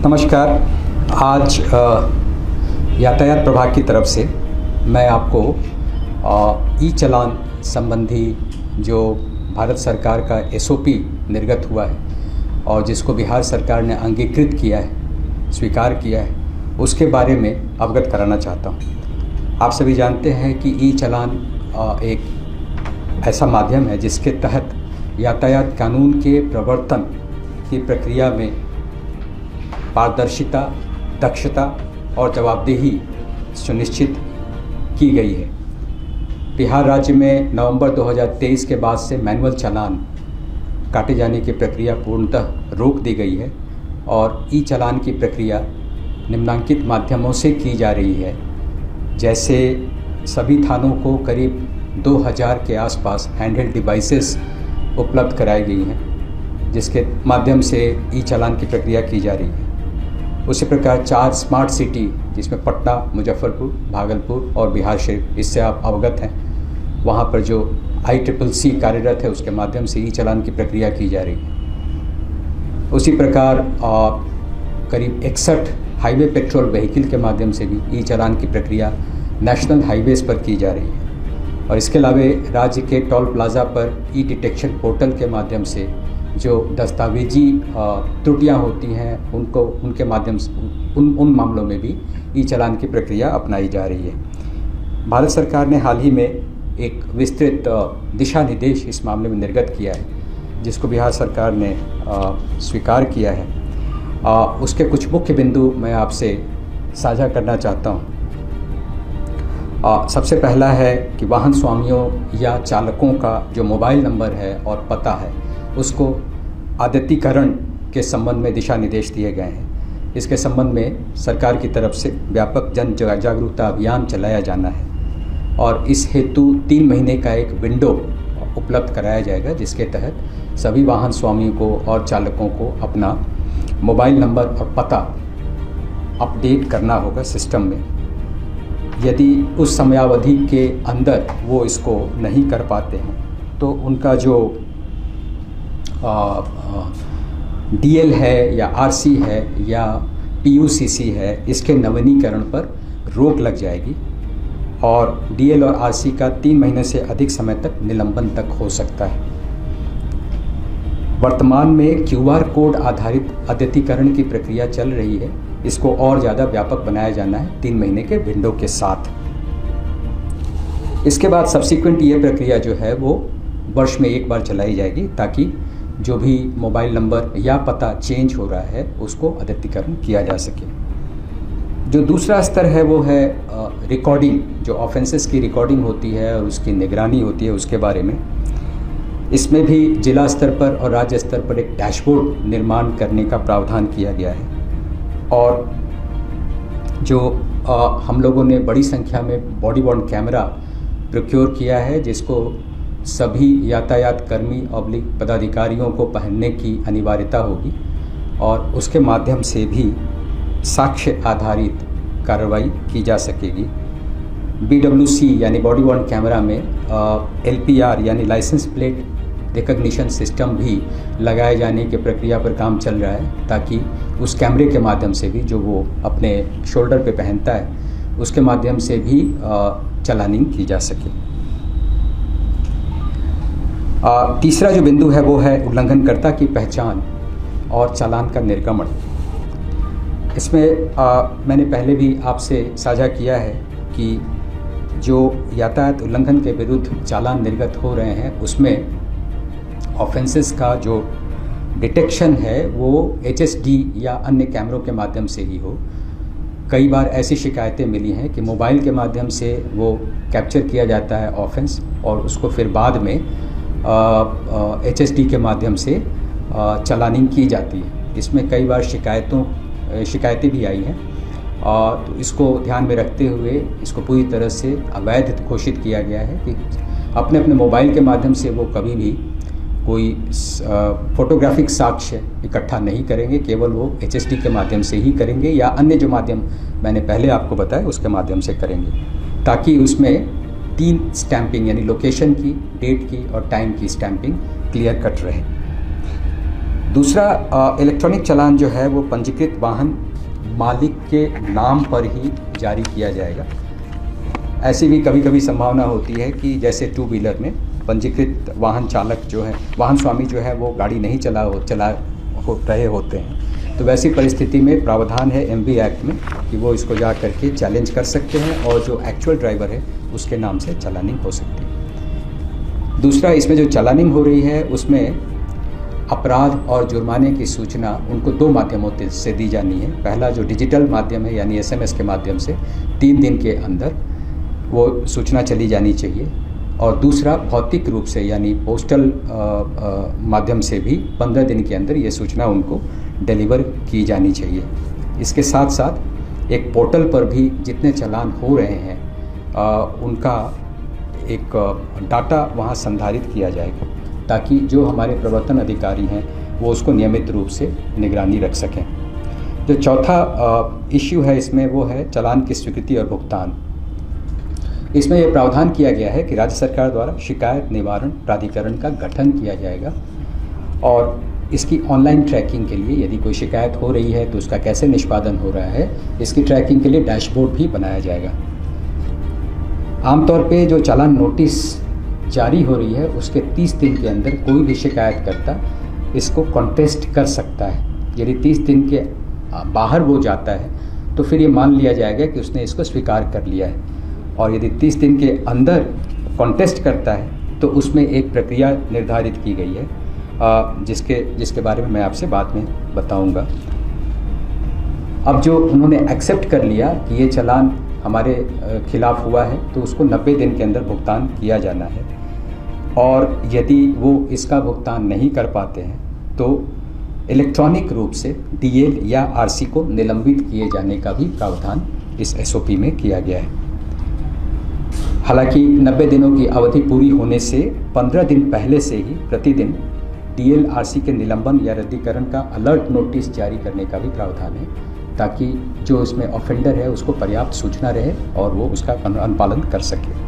नमस्कार। आज यातायात प्रभाग की तरफ से मैं आपको ई चालान संबंधी जो भारत सरकार का एसओपी निर्गत हुआ है और जिसको बिहार सरकार ने अंगीकृत किया है, स्वीकार किया है, उसके बारे में अवगत कराना चाहता हूँ। आप सभी जानते हैं कि ई चालान एक ऐसा माध्यम है जिसके तहत यातायात कानून के प्रवर्तन की प्रक्रिया में पारदर्शिता, दक्षता और जवाबदेही सुनिश्चित की गई है। बिहार राज्य में नवंबर 2023 के बाद से मैनुअल चालान काटे जाने की प्रक्रिया पूर्णतः रोक दी गई है और ई चालान की प्रक्रिया निम्नलिखित माध्यमों से की जा रही है। जैसे सभी थानों को करीब 2000 के आसपास हैंडहेल्ड डिवाइसेस उपलब्ध कराई गई हैं, जिसके माध्यम से ई चालान की प्रक्रिया की जा रही है। उसी प्रकार 4 स्मार्ट सिटी, जिसमें पटना, मुजफ्फरपुर, भागलपुर और बिहार शरीफ, इससे आप अवगत हैं, वहाँ पर जो ICCC कार्यरत है उसके माध्यम से ई चालान की प्रक्रिया की जा रही है। उसी प्रकार करीब 61 हाईवे पेट्रोल व्हीकल के माध्यम से भी ई चालान की प्रक्रिया नेशनल हाईवेज़ पर की जा रही है। और इसके अलावा राज्य के टोल प्लाज़ा पर ई डिटेक्शन पोर्टल के माध्यम से जो दस्तावेजी त्रुटियां होती हैं उनके माध्यम से उन मामलों में भी ई चालान की प्रक्रिया अपनाई जा रही है। भारत सरकार ने हाल ही में एक विस्तृत दिशा निर्देश इस मामले में निर्गत किया है, जिसको बिहार सरकार ने स्वीकार किया है। उसके कुछ मुख्य बिंदु मैं आपसे साझा करना चाहता हूँ। सबसे पहला है कि वाहन स्वामियों या चालकों का जो मोबाइल नंबर है और पता है उसको आद्यतीकरण के संबंध में दिशा निर्देश दिए गए हैं। इसके संबंध में सरकार की तरफ से व्यापक जन जागरूकता अभियान चलाया जाना है और इस हेतु 3 महीने का एक विंडो उपलब्ध कराया जाएगा, जिसके तहत सभी वाहन स्वामियों को और चालकों को अपना मोबाइल नंबर और पता अपडेट करना होगा सिस्टम में। यदि उस समयावधि के अंदर वो इसको नहीं कर पाते हैं तो उनका जो DL है या RC है या PUCC है, इसके नवीनीकरण पर रोक लग जाएगी और DL और RC का 3 महीने से अधिक समय तक निलंबन तक हो सकता है। वर्तमान में QR कोड आधारित अद्यतीकरण की प्रक्रिया चल रही है, इसको और ज़्यादा व्यापक बनाया जाना है 3 महीने के विंडो के साथ। इसके बाद सब्सिक्वेंट ये प्रक्रिया जो है वो वर्ष में एक बार चलाई जाएगी, ताकि जो भी मोबाइल नंबर या पता चेंज हो रहा है उसको अद्यतीकरण किया जा सके। जो दूसरा स्तर है वो है रिकॉर्डिंग, जो ऑफेंसेस की रिकॉर्डिंग होती है और उसकी निगरानी होती है, उसके बारे में। इसमें भी जिला स्तर पर और राज्य स्तर पर एक डैशबोर्ड निर्माण करने का प्रावधान किया गया है और जो हम लोगों ने बड़ी संख्या में बॉडी वॉर्न कैमरा प्रोक्योर किया है, जिसको सभी यातायात कर्मी ऑब्लिक पदाधिकारियों को पहनने की अनिवार्यता होगी और उसके माध्यम से भी साक्ष्य आधारित कार्रवाई की जा सकेगी। BWC यानी बॉडी वॉर्न कैमरा में LPR यानी लाइसेंस प्लेट रिकग्निशन सिस्टम भी लगाए जाने की प्रक्रिया पर काम चल रहा है, ताकि उस कैमरे के माध्यम से भी जो वो अपने शोल्डर पे पहनता है उसके माध्यम से भी चालानिंग की जा सके। तीसरा जो बिंदु है वो है उल्लंघनकर्ता की पहचान और चालान का निर्गमन। इसमें मैंने पहले भी आपसे साझा किया है कि जो यातायात उल्लंघन के विरुद्ध चालान निर्गत हो रहे हैं उसमें ऑफेंसेस का जो डिटेक्शन है वो HSD या अन्य कैमरों के माध्यम से ही हो। कई बार ऐसी शिकायतें मिली हैं कि मोबाइल के माध्यम से वो कैप्चर किया जाता है ऑफेंस और उसको फिर बाद में HSD के माध्यम से चालानिंग की जाती है। इसमें कई बार शिकायतें भी आई हैं और तो इसको ध्यान में रखते हुए इसको पूरी तरह से अवैध घोषित किया गया है कि अपने मोबाइल के माध्यम से वो कभी भी कोई फोटोग्राफिक साक्ष्य इकट्ठा नहीं करेंगे, केवल वो HSD के माध्यम से ही करेंगे या अन्य जो माध्यम मैंने पहले आपको बताया उसके माध्यम से करेंगे, ताकि उसमें 3 स्टैंपिंग यानी लोकेशन की, डेट की और टाइम की स्टैंपिंग क्लियर कट रहे। दूसरा, इलेक्ट्रॉनिक चालान जो है वो पंजीकृत वाहन मालिक के नाम पर ही जारी किया जाएगा। ऐसी भी कभी कभी संभावना होती है कि जैसे टू व्हीलर में पंजीकृत वाहन चालक जो है, वाहन स्वामी जो है वो गाड़ी नहीं चला रहे होते हैं, तो वैसी परिस्थिति में प्रावधान है एमवी एक्ट में कि वो इसको जा करके चैलेंज कर सकते हैं और जो एक्चुअल ड्राइवर है उसके नाम से चालानिंग हो सकती है। दूसरा, इसमें जो चालानिंग हो रही है उसमें अपराध और जुर्माने की सूचना उनको 2 माध्यमों से दी जानी है। पहला जो डिजिटल माध्यम है यानी SMS के माध्यम से 3 दिन के अंदर वो सूचना चली जानी चाहिए, और दूसरा भौतिक रूप से यानी पोस्टल माध्यम से भी 15 दिन के अंदर ये सूचना उनको डिलीवर की जानी चाहिए। इसके साथ साथ एक पोर्टल पर भी जितने चालान हो रहे हैं उनका एक डाटा वहाँ संधारित किया जाएगा, ताकि जो हमारे प्रवर्तन अधिकारी हैं वो उसको नियमित रूप से निगरानी रख सकें। जो चौथा इश्यू है इसमें वो है चालान की स्वीकृति और भुगतान। इसमें यह प्रावधान किया गया है कि राज्य सरकार द्वारा शिकायत निवारण प्राधिकरण का गठन किया जाएगा, और इसकी ऑनलाइन ट्रैकिंग के लिए यदि कोई शिकायत हो रही है तो उसका कैसे निष्पादन हो रहा है, इसकी ट्रैकिंग के लिए डैशबोर्ड भी बनाया जाएगा। आमतौर पे जो चालान नोटिस जारी हो रही है उसके 30 दिन के अंदर कोई भी शिकायतकर्ता इसको कॉन्टेस्ट कर सकता है। यदि 30 दिन के बाहर वो जाता है तो फिर ये मान लिया जाएगा कि उसने इसको स्वीकार कर लिया है, और यदि 30 दिन के अंदर कॉन्टेस्ट करता है तो उसमें एक प्रक्रिया निर्धारित की गई है जिसके बारे में मैं आपसे बाद में बताऊंगा। अब जो उन्होंने एक्सेप्ट कर लिया कि ये चालान हमारे खिलाफ हुआ है तो उसको 90 दिन के अंदर भुगतान किया जाना है, और यदि वो इसका भुगतान नहीं कर पाते हैं तो इलेक्ट्रॉनिक रूप से DL या RC को निलंबित किए जाने का भी प्रावधान इस SOP में किया गया है। हालांकि 90 दिनों की अवधि पूरी होने से 15 दिन पहले से ही प्रतिदिन DL RC के निलंबन या रद्दीकरण का अलर्ट नोटिस जारी करने का भी प्रावधान है, ताकि जो इसमें ऑफेंडर है उसको पर्याप्त सूचना रहे और वो उसका अनुपालन कर सके।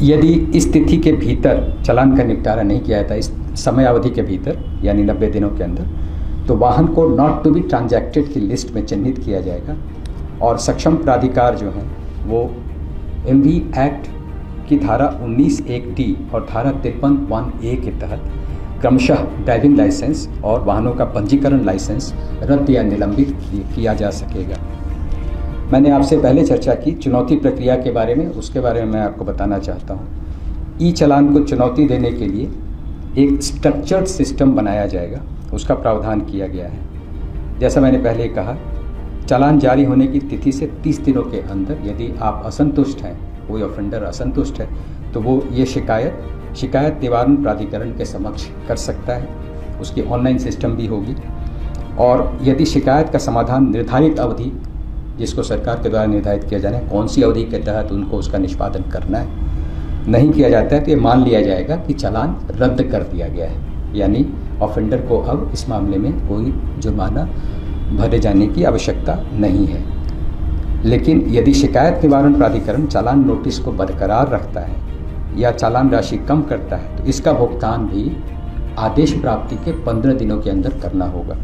यदि इस तिथि के भीतर चालान का निपटारा नहीं किया जाता, इस समय अवधि के भीतर यानी 90 दिनों के अंदर, तो वाहन को नॉट टू बी ट्रांजैक्टेड की लिस्ट में चिन्हित किया जाएगा, और सक्षम प्राधिकार जो है वो MV एक्ट की धारा 19(1)D और धारा 53(1)A के तहत क्रमशः ड्राइविंग लाइसेंस और वाहनों का पंजीकरण लाइसेंस रद्द या निलंबित किया जा सकेगा। मैंने आपसे पहले चर्चा की चुनौती प्रक्रिया के बारे में, उसके बारे में मैं आपको बताना चाहता हूँ। ई-चालान को चुनौती देने के लिए एक स्ट्रक्चर्ड सिस्टम बनाया जाएगा, उसका प्रावधान किया गया है। जैसा मैंने पहले कहा, चालान जारी होने की तिथि से 30 दिनों के अंदर यदि आप असंतुष्ट हैं, कोई ऑफेंडर असंतुष्ट है, तो वो ये शिकायत निवारण प्राधिकरण के समक्ष कर सकता है। उसकी ऑनलाइन सिस्टम भी होगी, और यदि शिकायत का समाधान निर्धारित अवधि जिसको सरकार के द्वारा निर्धारित किया जाना है, कौन सी अवधि के तहत उनको उसका निष्पादन करना है, नहीं किया जाता है तो ये मान लिया जाएगा कि चालान रद्द कर दिया गया है, यानी ऑफेंडर को अब इस मामले में कोई जुर्माना भरे जाने की आवश्यकता नहीं है। लेकिन यदि शिकायत निवारण प्राधिकरण चालान नोटिस को बरकरार रखता है या चालान राशि कम करता है तो इसका भुगतान भी आदेश प्राप्ति के 15 दिनों के अंदर करना होगा।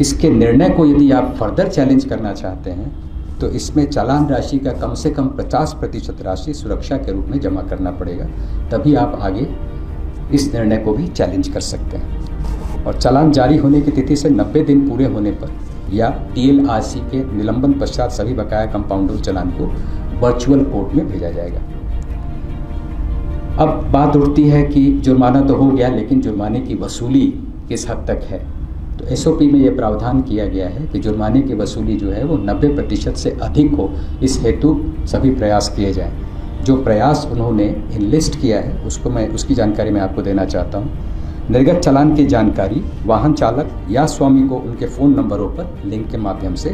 इसके निर्णय को यदि आप फर्दर चैलेंज करना चाहते हैं तो इसमें चालान राशि का कम से कम 50% राशि सुरक्षा के रूप में जमा करना पड़ेगा, तभी आप आगे इस निर्णय को भी चैलेंज कर सकते हैं। और चालान जारी होने की तिथि से 90 दिन पूरे होने पर या DL RC के निलंबन पश्चात सभी बकाया कंपाउंडर चालान को वर्चुअल कोर्ट में भेजा जाएगा। अब बात उठती है कि जुर्माना तो हो गया, लेकिन जुर्माने की वसूली किस हद तक है। तो SOP में ये प्रावधान किया गया है कि जुर्माने की वसूली जो है वो 90% से अधिक हो, इस हेतु सभी प्रयास किए जाएं। जो प्रयास उन्होंने इनलिस्ट किया है उसकी जानकारी मैं आपको देना चाहता हूँ। निर्गत चालान की जानकारी वाहन चालक या स्वामी को उनके फ़ोन नंबरों पर लिंक के माध्यम से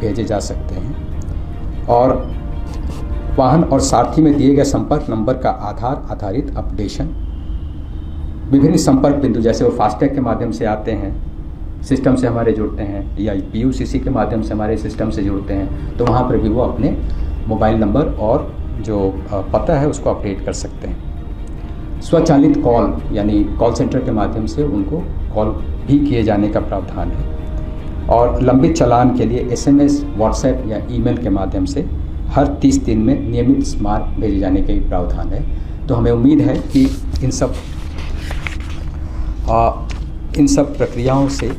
भेजे जा सकते हैं, और वाहन और सारथी में दिए गए संपर्क नंबर का आधारित अपडेशन, विभिन्न संपर्क बिंदु जैसे वो फास्टैग के माध्यम से आते हैं, सिस्टम से हमारे जुड़ते हैं, या PUCC के माध्यम से हमारे सिस्टम से जुड़ते हैं, तो वहाँ पर भी वो अपने मोबाइल नंबर और जो पता है उसको अपडेट कर सकते हैं। स्वचालित कॉल यानी कॉल सेंटर के माध्यम से उनको कॉल भी किए जाने का प्रावधान है। और लंबित चालान के लिए SMS, व्हाट्सएप या ईमेल के माध्यम से हर 30 दिन में नियमित स्मारक भेजे जाने का भी प्रावधान है। तो हमें उम्मीद है कि इन सब प्रक्रियाओं से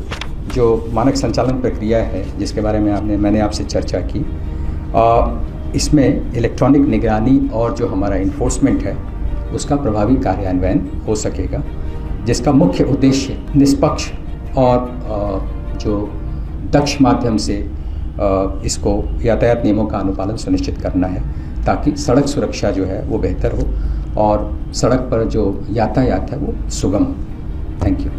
जो मानक संचालन प्रक्रिया है जिसके बारे में मैंने आपसे चर्चा की, इसमें इलेक्ट्रॉनिक निगरानी और जो हमारा इन्फोर्समेंट है उसका प्रभावी कार्यान्वयन हो सकेगा, जिसका मुख्य उद्देश्य निष्पक्ष और जो दक्ष माध्यम से इसको यातायात नियमों का अनुपालन सुनिश्चित करना है, ताकि सड़क सुरक्षा जो है वो बेहतर हो और सड़क पर जो यातायात है वो सुगम हो। Thank you.